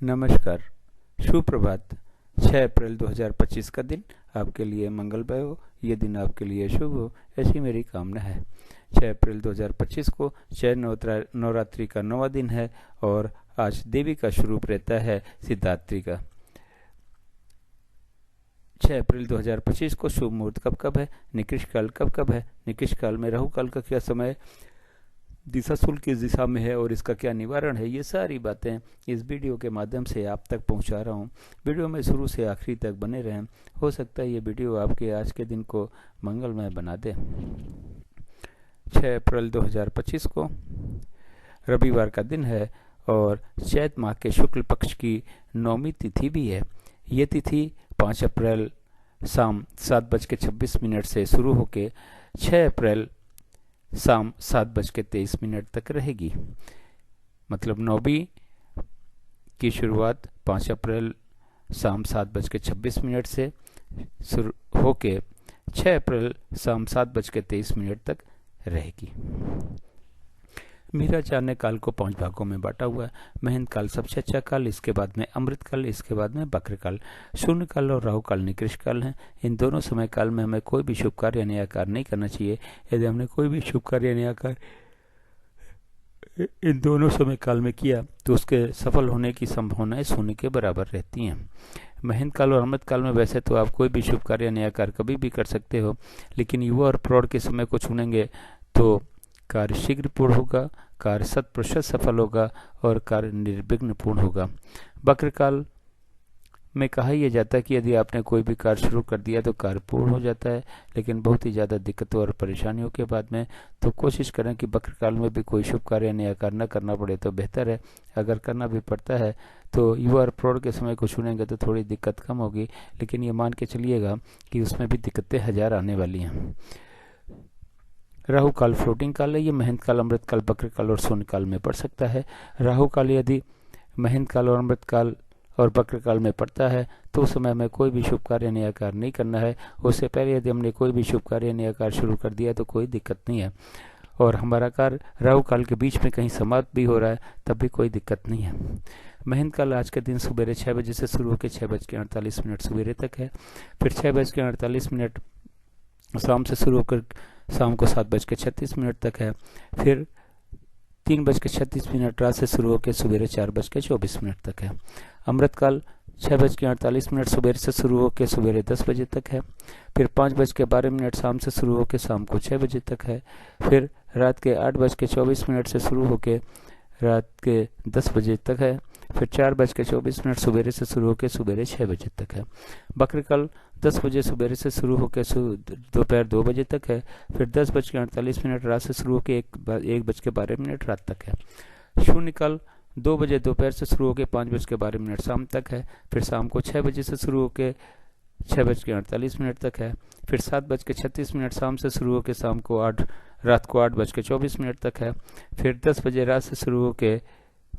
नमस्कार, सुप्रभात। 6 अप्रैल 2025 का दिन आपके लिए मंगलमय हो, ये दिन आपके लिए शुभ हो, ऐसी मेरी कामना है। 6 अप्रैल 2025 को चैत्र नवरात्रि का 9वां दिन है और आज देवी का स्वरूप रहता है सिद्धात्री का। 6 अप्रैल 2025 को शुभ मुहूर्त कब कब है, निकृष्ट काल कब कब है, निकृष्ट काल में राहु काल का क्या समय दिशाशूल किस दिशा में है और इसका क्या निवारण है, ये सारी बातें इस वीडियो के माध्यम से आप तक पहुंचा रहा हूं। वीडियो में शुरू से आखिरी तक बने रहें, हो सकता है ये वीडियो आपके आज के दिन को मंगलमय बना दे। 6 अप्रैल 2025 को रविवार का दिन है और चैत माह के शुक्ल पक्ष की 9वीं तिथि भी है। ये तिथि 5 अप्रैल शाम 7:26 से शुरू होकर 6 अप्रैल शाम 7:23 तक रहेगी। मतलब 9वीं की शुरुआत 5 अप्रैल शाम 7:26 से शुरू होके 6 अप्रैल शाम 7:23 तक रहेगी। मीराचार्य ने काल को 5 भागों में बांटा हुआ है। महेंद्र काल सबसे अच्छा काल, इसके बाद में अमृत काल, इसके बाद में वक्र काल। शून्य काल और राहु काल निकृष्ट काल हैं। इन दोनों समय काल में हमें कोई भी शुभ कार्य या नया कार्य नहीं करना चाहिए। यदि हमने कोई भी शुभ कार्य या नया कार्य इन दोनों समय काल में किया तो उसके सफल होने की संभावनाएं शून्य के बराबर रहती हैं। महेंद्र काल और अमृत काल में वैसे तो आप कोई भी शुभ कार्य या नया कार्य कभी भी कर सकते हो, लेकिन युवा और प्रौढ़ के समय को चुनेंगे तो कार्य शीघ्र पूर्ण होगा, कार्य 100% सफल होगा और कार्य निर्विघ्न पूर्ण होगा। वक्र काल में कहा यह जाता है कि यदि आपने कोई भी कार्य शुरू कर दिया तो कार्य पूर्ण हो जाता है, लेकिन बहुत ही ज़्यादा दिक्कतों और परेशानियों के बाद में तो कोशिश करें कि वक्र काल में भी कोई शुभ कार्य नया कार्य न करना पड़े तो बेहतर है। अगर करना भी पड़ता है तो युवा और प्रौढ़ के समय को चुनेंगे तो थोड़ी दिक्कत कम होगी, लेकिन ये मान के चलिएगा कि उसमें भी दिक्कतें 1000 आने वाली हैं। राहु काल फ्लोटिंग काल है। ये महेंद्र काल, अमृत काल, वक्र काल और शून्य काल में पड़ सकता है। राहु काल यदि महेंद्र काल और अमृत काल और वक्र काल में पड़ता है तो उस समय में कोई भी शुभ कार्य नया कार्य नहीं करना है। उससे पहले यदि हमने कोई भी शुभ कार्य नया कार्य शुरू कर दिया तो कोई दिक्कत नहीं है, और हमारा कार्य राहु काल के बीच में कहीं समाप्त भी हो रहा है तब भी कोई दिक्कत नहीं है। महेंद्र काल आज के दिन सुबह 6 बजे से शुरू होकर 6:48 सवेरे तक है। फिर 6:48 शाम से शुरू होकर शाम को 7:36 तक है। फिर 3:36 रात से शुरू होकर सुबह 4:24 तक है। अमृत काल 6:48 सुबह से शुरू होकर सुबह 10 बजे तक है। फिर 5:12 शाम से शुरू होकर शाम को 6 बजे तक है। फिर रात के 8:24 से शुरू होकर रात के 10 बजे तक है। फिर 4:24 सुबह से शुरू होकर सुबह 6 बजे तक है। वक्र काल 10 बजे सुबह से शुरू होकर दोपहर 2 बजे तक है। फिर 10:48 रात से शुरू होकर 1:12 रात तक है। शून्य काल 2 बजे दोपहर से शुरू होकर 5:12 शाम तक है। फिर शाम को 6 बजे से शुरू होकर 6:48 तक है। फिर 7:36 शाम से शुरू होकर शाम को रात को 8:24 तक है। फिर 10 बजे रात से शुरू होकर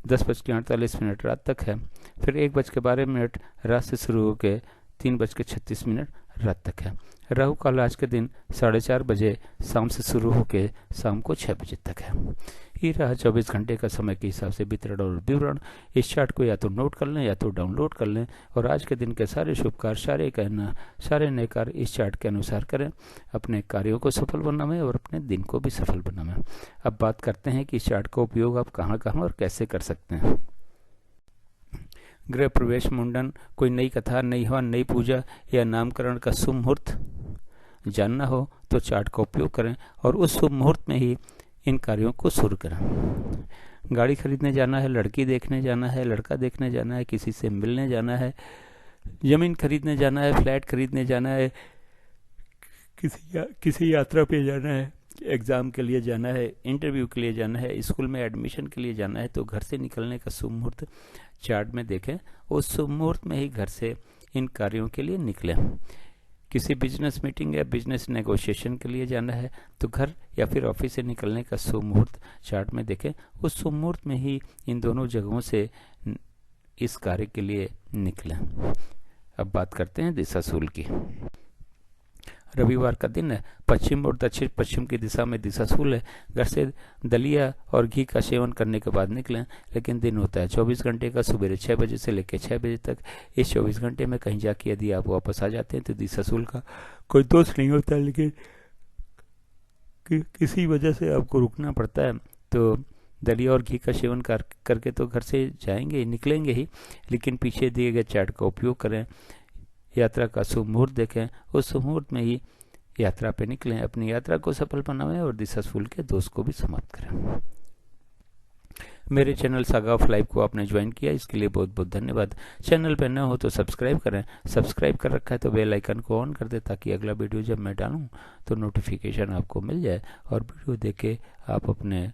10:48 रात तक है। फिर 1:12 रात से शुरू होकर 3:36 रात तक है। राहु काल आज के दिन 4:30 बजे शाम से शुरू होकर शाम को 6 बजे तक है। ये रहा 24 घंटे का समय के हिसाब से वितरण और विवरण। इस चार्ट को या तो नोट कर लें या तो डाउनलोड कर लें और आज के दिन के सारे शुभ कार्य, सारे नए कार्य इस चार्ट के अनुसार करें। अपने कार्यों को सफल बनाएं और अपने दिन को भी सफल बनाएं। अब बात करते हैं कि इस चार्ट का उपयोग आप कहाँ कहाँ और कैसे कर सकते हैं। गृह प्रवेश, मुंडन, कोई नई कथा, नई हवन, नई पूजा या नामकरण का शुभ मुहूर्त जानना हो तो चार्ट का उपयोग करें और उस शुभ मुहूर्त में ही इन कार्यों को शुरू करें। गाड़ी खरीदने जाना है, लड़की देखने जाना है, लड़का देखने जाना है, किसी से मिलने जाना है, जमीन खरीदने जाना है, फ्लैट खरीदने जाना है, किसी यात्रा पे जाना है, एग्ज़ाम के लिए जाना है, इंटरव्यू के लिए जाना है, स्कूल में एडमिशन के लिए जाना है, तो घर से निकलने का शुभ मुहूर्त चार्ट में देखें। उस शुभ मुहूर्त में ही घर से इन कार्यों के लिए निकलें। किसी बिजनेस मीटिंग या बिजनेस नेगोशिएशन के लिए जाना है तो घर या फिर ऑफिस से निकलने का शुभ मुहूर्त चार्ट में देखें। उस शुभ मुहूर्त में ही इन दोनों जगहों से इस कार्य के लिए निकलें। अब बात करते हैं दिशाशूल की। रविवार का दिन है, पश्चिम और दक्षिण पश्चिम की दिशा में दिशाशूल है। घर से दलिया और घी का सेवन करने के बाद निकलें, लेकिन दिन होता है 24 घंटे का, सुबह 6 बजे से लेकर 6 बजे तक। इस 24 घंटे में कहीं जाके यदि आप वापस आ जाते हैं तो दिशाशूल का कोई दोष नहीं होता, लेकिन किसी वजह से आपको रुकना पड़ता है तो दलिया और घी का सेवन करके तो घर से जाएंगे, निकलेंगे ही, लेकिन पीछे दिए गए चार्ट का उपयोग करें। यात्रा का शुभ मुहूर्त देखें, उस मुहूर्त में ही यात्रा पे निकलें, अपनी यात्रा को सफल बनाएं और दिशाशूल के दोष को भी समाप्त करें। मेरे चैनल सागा ऑफ लाइफ को आपने ज्वाइन किया, इसके लिए बहुत बहुत धन्यवाद। चैनल पर न हो तो सब्सक्राइब करें, सब्सक्राइब कर रखा है तो बेल आइकन को ऑन कर दें, ताकि अगला वीडियो जब मैं डालूं तो नोटिफिकेशन आपको मिल जाए और वीडियो देख के आप अपने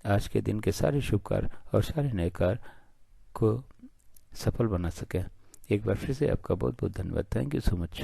आज के दिन के सारे शुभ कार्य और सारे नए कार्य को सफल बना सकें। एक बार फिर से आपका बहुत बहुत धन्यवाद। Thank you so much.